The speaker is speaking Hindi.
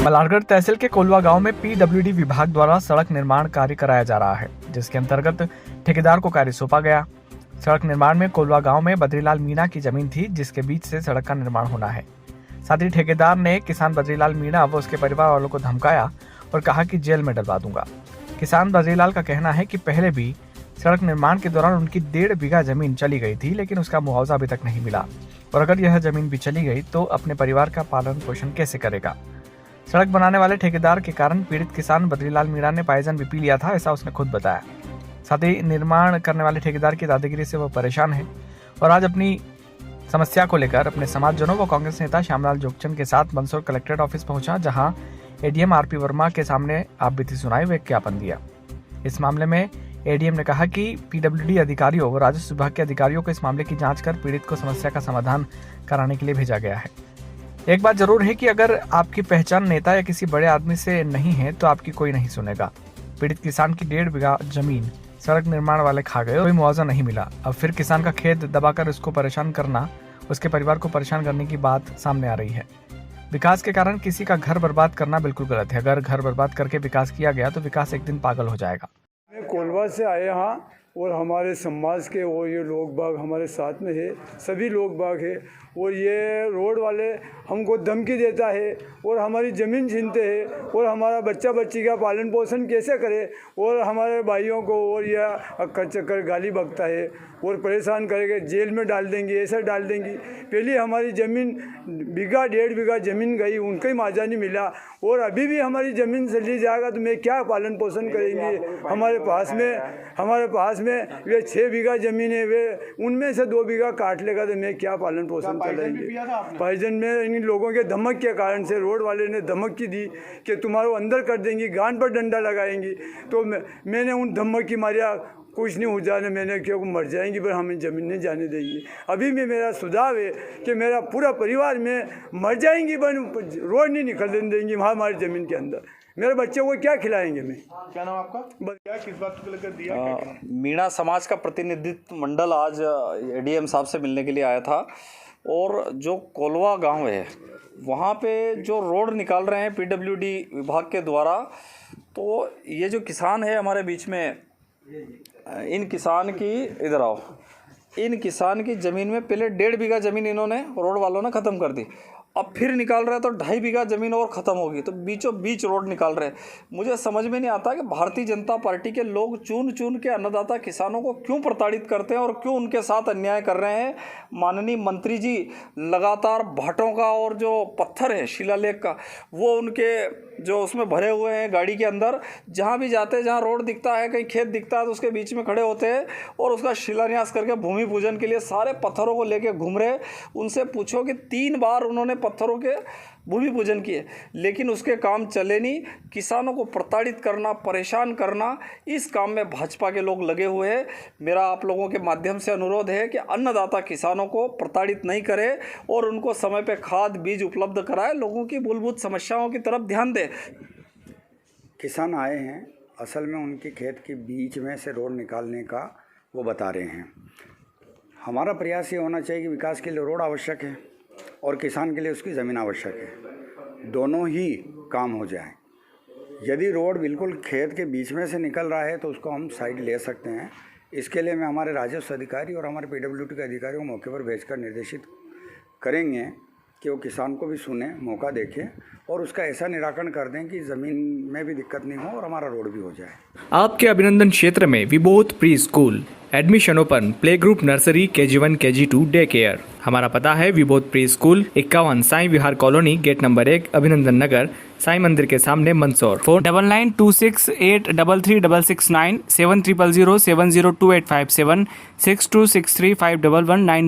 मल्हारगढ़ तहसील के कोलवा गांव में पीडब्ल्यूडी विभाग द्वारा सड़क निर्माण कार्य कराया जा रहा है, जिसके अंतर्गत ठेकेदार को कार्य सौंपा गया। सड़क निर्माण में कोलवा गांव में बद्रीलाल मीणा की जमीन थी, जिसके बीच से सड़क का निर्माण होना है। साथ ही ठेकेदार ने किसान बद्रीलाल मीणा व उसके परिवार वालों को धमकाया और कहा कि जेल में डलवा दूंगा। किसान बद्रीलाल का कहना है कि पहले भी सड़क निर्माण के दौरान उनकी 1.5 बीघा जमीन चली गई थी, लेकिन उसका मुआवजा अभी तक नहीं मिला और अगर यह जमीन भी चली गई तो अपने परिवार का पालन पोषण कैसे करेगा। सड़क बनाने वाले ठेकेदार के कारण पीड़ित किसान बद्रीलाल मीणा ने पॉइजन भी पी लिया था, ऐसा उसने खुद बताया। साथ ही निर्माण करने वाले ठेकेदार की दादागिरी से वह परेशान है और आज अपनी समस्या को लेकर अपने समाजजनों व कांग्रेस नेता श्यामलाल जोगचंद के साथ मंदसौर कलेक्ट्रेट ऑफिस पहुंचा, जहां एडीएम आरपी वर्मा के सामने आपबीती सुनाई व एक ज्ञापन दिया। इस मामले में एडीएम ने कहा कि पीडब्ल्यूडी अधिकारियों व राजस्व विभाग के अधिकारियों को इस मामले की जांच कर पीड़ित को समस्या का समाधान कराने के लिए भेजा गया है। एक बात जरूर है कि अगर आपकी पहचान नेता या किसी बड़े आदमी से नहीं है तो आपकी कोई नहीं सुनेगा। पीड़ित किसान की 1.5 बीघा जमीन सड़क निर्माण वाले खा गए, कोई मुआवजा नहीं मिला। अब फिर किसान का खेत दबाकर उसको परेशान करना, उसके परिवार को परेशान करने की बात सामने आ रही है। विकास के कारण किसी का घर बर्बाद करना बिल्कुल गलत है। अगर घर बर्बाद करके विकास किया गया तो विकास एक दिन पागल हो जाएगा। मैं कोलवा से आए यहाँ और हमारे समाज के और ये लोग बाग हमारे साथ में है, सभी लोग बाग है और ये रोड वाले हमको धमकी देता है और हमारी ज़मीन छीनते हैं और हमारा बच्चा बच्ची का पालन पोषण कैसे करे और हमारे भाइयों को और यह अक्कर चक्कर गाली बकता है और परेशान करेंगे, जेल में डाल देंगे, ऐसा डाल देंगे। पहले हमारी ज़मीन 1.5 बीघा ज़मीन गई, उनका ही मुआवजा नहीं मिला और अभी भी हमारी ज़मीन से ली जाएगा तो मैं क्या पालन पोषण करेंगे। हमारे पास में वे 6 बीघा ज़मीन है, वे उनमें से 2 बीघा काट लेगा तो मैं क्या पालन पोषण करेंगे। पॉइजन में इन लोगों के धमक के कारण से रोड वाले ने धमक की दी कि तुम्हारे अंदर कर देंगी, गांड पर डंडा लगाएंगी। तो मैंने उन धमक की मारिया कुछ नहीं हो जाने, मैंने क्यों मर जाएंगी पर हमें ज़मीन नहीं जाने देंगी। अभी भी मेरा सुझाव है कि मेरा पूरा परिवार में मर जाएंगी पर रोड नहीं निकलने देंगी हमारी ज़मीन के अंदर। मेरे बच्चे को क्या खिलाएंगे। मैं क्या नाम आपका? क्या किस बात को लेकर दिया? मीणा समाज का प्रतिनिधित्व मंडल आज एडीएम साहब से मिलने के लिए आया था और जो कोलवा गांव है वहाँ पे जो रोड निकाल रहे हैं पीडब्ल्यूडी विभाग के द्वारा, तो ये जो किसान है हमारे बीच में, इन किसान की इधर आओ, इन किसान की ज़मीन में पहले 1.5 बीघा ज़मीन इन्होंने रोड वालों ने ख़त्म कर दी। अब फिर निकाल रहे हैं तो 2.5 बीघा ज़मीन और ख़त्म होगी, तो बीचों बीच रोड निकाल रहे हैं। मुझे समझ में नहीं आता कि भारतीय जनता पार्टी के लोग चुन चुन के अन्नदाता किसानों को क्यों प्रताड़ित करते हैं और क्यों उनके साथ अन्याय कर रहे हैं। माननीय मंत्री जी लगातार भाटों का और जो पत्थर है शिलालेख का, वो उनके जो उसमें भरे हुए हैं गाड़ी के अंदर, जहाँ भी जाते हैं, जहाँ रोड दिखता है, कहीं खेत दिखता है तो उसके बीच में खड़े होते हैं और उसका शिलान्यास करके भूमि पूजन के लिए सारे पत्थरों को लेके घूम रहे। उनसे पूछो कि 3 बार उन्होंने पत्थरों के भूमि पूजन किए, लेकिन उसके काम चले नहीं। किसानों को प्रताड़ित करना, परेशान करना, इस काम में भाजपा के लोग लगे हुए हैं। मेरा आप लोगों के माध्यम से अनुरोध है कि अन्नदाता किसानों को प्रताड़ित नहीं करे और उनको समय पे खाद बीज उपलब्ध कराए, लोगों की मूलभूत समस्याओं की तरफ ध्यान दे। किसान आए हैं, असल में उनके खेत के बीच में से रोड निकालने का वो बता रहे हैं। हमारा प्रयास ये होना चाहिए कि विकास के लिए रोड आवश्यक है और किसान के लिए उसकी ज़मीन आवश्यक है, दोनों ही काम हो जाए। यदि रोड बिल्कुल खेत के बीच में से निकल रहा है तो उसको हम साइड ले सकते हैं। इसके लिए मैं हमारे राजस्व अधिकारी और हमारे पीडब्ल्यूडी के अधिकारियों को मौके पर भेजकर निर्देशित करेंगे कि वो किसान को भी सुने, मौका देखें और उसका ऐसा निराकरण कर दें कि ज़मीन में भी दिक्कत नहीं हो और हमारा रोड भी हो जाए। आपके अभिनंदन क्षेत्र में Vibodh pre school, admission open, play group, nursery, KG1 KG2, day care. हमारा पता है Vibodh pre school 51 Sai Vihar colony, gate number 1, Abhinandan नगर, साई मंदिर के सामने, मंदसौर। फोन 9926833669 7000702857 6263511191।